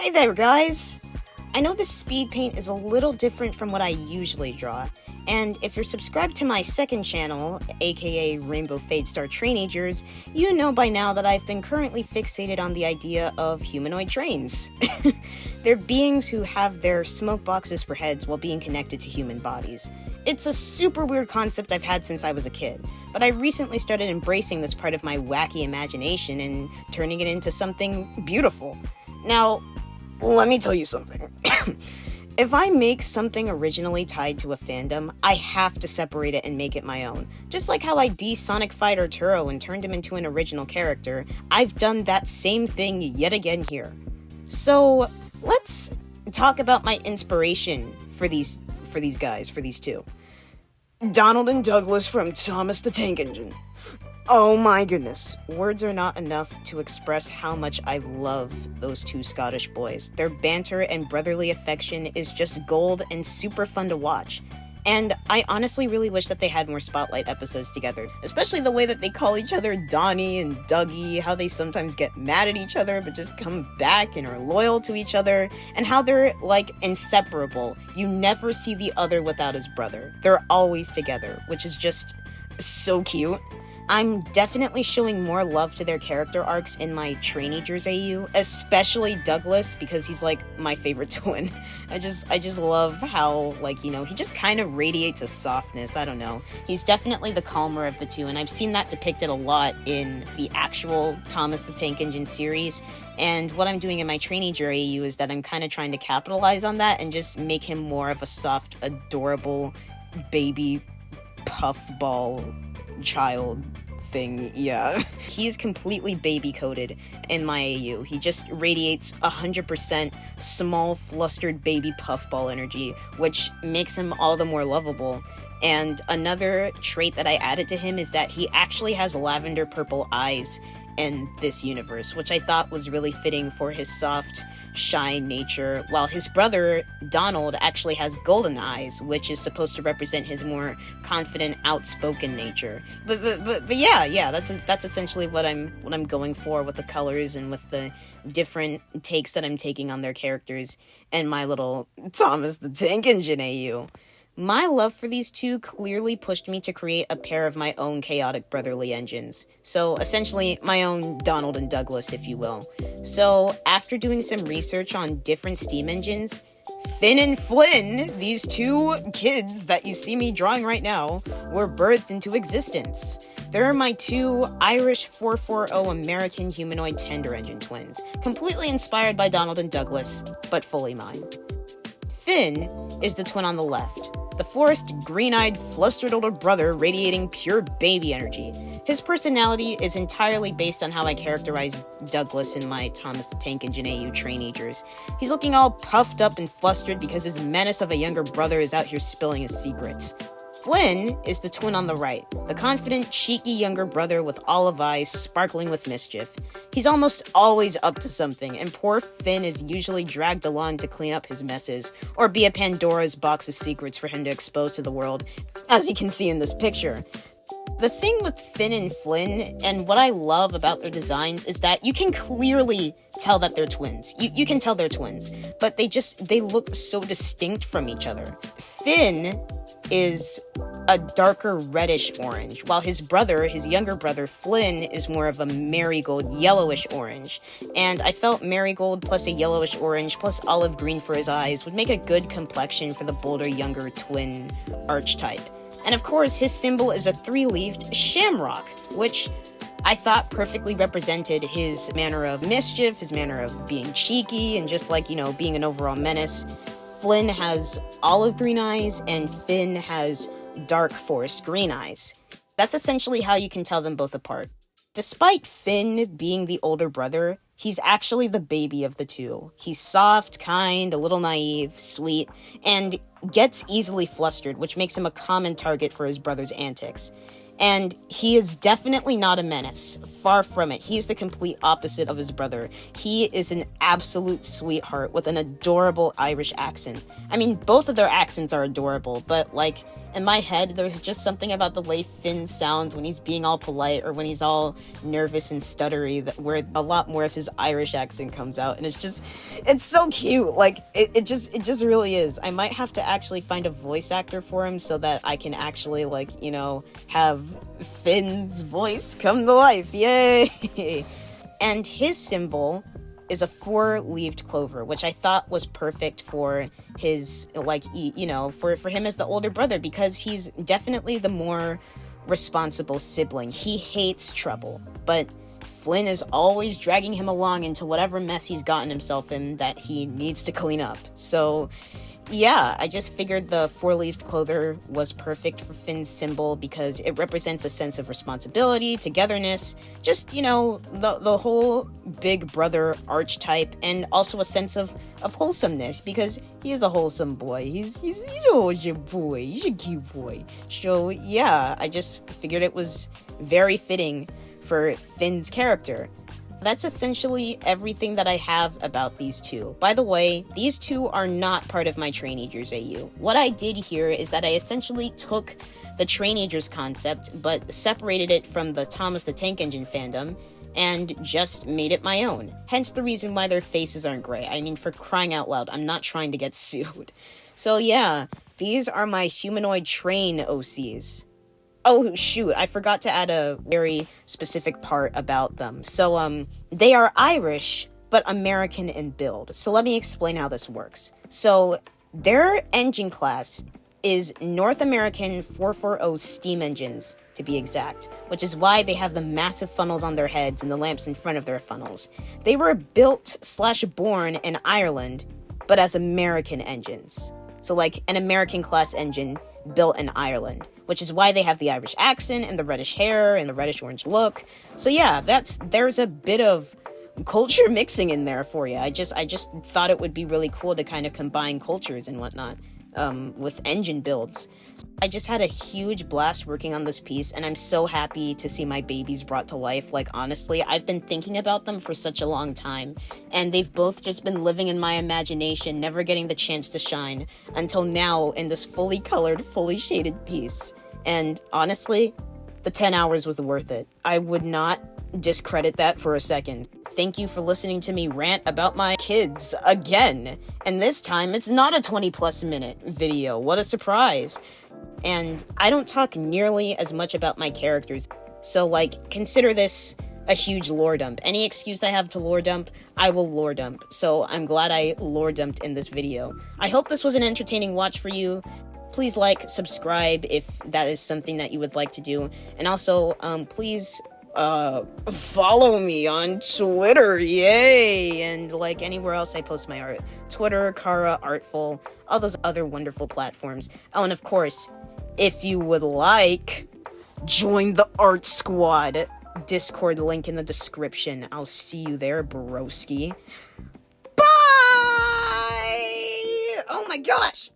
Hey there, guys! I know this speed paint is a little different from what I usually draw, and if you're subscribed to my second channel, aka Rainbow Fade Star Traineegers, you know by now that I've been currently fixated on the idea of humanoid trains. They're beings who have their smoke boxes for heads while being connected to human bodies. It's a super weird concept I've had since I was a kid, but I recently started embracing this part of my wacky imagination and turning it into something beautiful. Now, let me tell you something. If I make something originally tied to a fandom, I have to separate it and make it my own. Just like how I de-Sonic-fied Arturo and turned him into an original character, I've done that same thing yet again here. So, let's talk about my inspiration for these two. Donald and Douglas from Thomas the Tank Engine. Oh my goodness, words are not enough to express how much I love those two Scottish boys. Their banter and brotherly affection is just gold and super fun to watch. And I honestly really wish that they had more Spotlight episodes together, especially the way that they call each other Donnie and Dougie, how they sometimes get mad at each other but just come back and are loyal to each other, and how they're, like, inseparable. You never see the other without his brother. They're always together, which is just so cute. I'm definitely showing more love to their character arcs in my Traineegers AU, especially Douglas, because he's like my favorite twin. I just love how, like, you know, he just kind of radiates a softness. I don't know. He's definitely the calmer of the two, and I've seen that depicted a lot in the actual Thomas the Tank Engine series. And what I'm doing in my Traineeger AU is that I'm kind of trying to capitalize on that and just make him more of a soft, adorable baby puffball child thing. Yeah. He's completely baby-coded in my AU. He just radiates 100% small, flustered baby puffball energy, which makes him all the more lovable. And another trait that I added to him is that he actually has lavender purple eyes in this universe, which I thought was really fitting for his soft, shy nature, while his brother, Donald, actually has golden eyes, which is supposed to represent his more confident, outspoken nature. But yeah, that's essentially what I'm going for with the colors and with the different takes that I'm taking on their characters and my little Thomas the Tank Engine AU. My love for these two clearly pushed me to create a pair of my own chaotic brotherly engines. So, essentially, my own Donald and Douglas, if you will. So, after doing some research on different steam engines, Fynn and Flynn, these two kids that you see me drawing right now, were birthed into existence. They're my two Irish 440 American humanoid tender engine twins, completely inspired by Donald and Douglas, but fully mine. Fynn is the twin on the left, the forced, green-eyed, flustered older brother radiating pure baby energy. His personality is entirely based on how I characterize Douglas in my Thomas the Tank Engine AU Traineegers. He's looking all puffed up and flustered because his menace of a younger brother is out here spilling his secrets. Flynn is the twin on the right, the confident, cheeky younger brother with olive eyes sparkling with mischief. He's almost always up to something, and poor Fynn is usually dragged along to clean up his messes, or be a Pandora's box of secrets for him to expose to the world, as you can see in this picture. The thing with Fynn and Flynn, and what I love about their designs, is that you can clearly tell that they're twins. You can tell they're twins, but they look so distinct from each other. Fynn is a darker reddish orange, while his younger brother, Flynn, is more of a marigold yellowish orange. And I felt marigold plus a yellowish orange plus olive green for his eyes would make a good complexion for the bolder younger twin archetype. And of course, his symbol is a 3-leaved shamrock, which I thought perfectly represented his manner of mischief, his manner of being cheeky, and just like, you know, being an overall menace. Flynn has olive green eyes, and Fynn has dark forest green eyes. That's essentially how you can tell them both apart. Despite Fynn being the older brother, he's actually the baby of the two. He's soft, kind, a little naive, sweet, and gets easily flustered, which makes him a common target for his brother's antics. And he is definitely not a menace. Far from it. He's the complete opposite of his brother. He is an absolute sweetheart with an adorable Irish accent. I mean, both of their accents are adorable, but, like, in my head, there's just something about the way Fynn sounds when he's being all polite or when he's all nervous and stuttery, where a lot more of his Irish accent comes out, and it's so cute. Like, it just really is. I might have to actually find a voice actor for him so that I can actually, like, you know, have Finn's voice come to life. Yay! And his symbol is a 4-leaved clover, which I thought was perfect for his, like, you know, for him as the older brother, because he's definitely the more responsible sibling. He hates trouble, but Flynn is always dragging him along into whatever mess he's gotten himself in that he needs to clean up. So yeah, I just figured the 4-leaved clover was perfect for Finn's symbol because it represents a sense of responsibility, togetherness, just, you know, the whole big brother archetype, and also a sense of wholesomeness, because he is a wholesome boy. He's a wholesome boy. He's a cute boy. So yeah, I just figured it was very fitting for Finn's character. That's essentially everything that I have about these two. By the way, these two are not part of my Traineegers AU. What I did here is that I essentially took the Traineegers concept, but separated it from the Thomas the Tank Engine fandom, and just made it my own. Hence the reason why their faces aren't gray. I mean, for crying out loud, I'm not trying to get sued. So yeah, these are my humanoid train OCs. Oh, shoot, I forgot to add a very specific part about them. So, they are Irish, but American in build. So let me explain how this works. So, their engine class is North American 440 steam engines, to be exact, which is why they have the massive funnels on their heads and the lamps in front of their funnels. They were built/born in Ireland, but as American engines. So, like, an American class engine built in Ireland, which is why they have the Irish accent and the reddish hair and the reddish-orange look. So yeah, there's a bit of culture mixing in there for you. I just thought it would be really cool to kind of combine cultures and whatnot with engine builds. I just had a huge blast working on this piece, and I'm so happy to see my babies brought to life. Like, honestly, I've been thinking about them for such a long time, and they've both just been living in my imagination, never getting the chance to shine, until now in this fully colored, fully shaded piece. And honestly, the 10 hours was worth it. I would not discredit that for a second. Thank you for listening to me rant about my kids again. And this time, it's not a 20+ minute video. What a surprise. And I don't talk nearly as much about my characters. So, like, consider this a huge lore dump. Any excuse I have to lore dump, I will lore dump. So I'm glad I lore dumped in this video. I hope this was an entertaining watch for you. Please like, subscribe if that is something that you would like to do. And also, please follow me on Twitter, yay! And like anywhere else I post my art. Twitter, Cara, Artfol, all those other wonderful platforms. Oh, and of course, if you would like, join the art squad. Discord link in the description. I'll see you there, broski. Bye! Oh my gosh!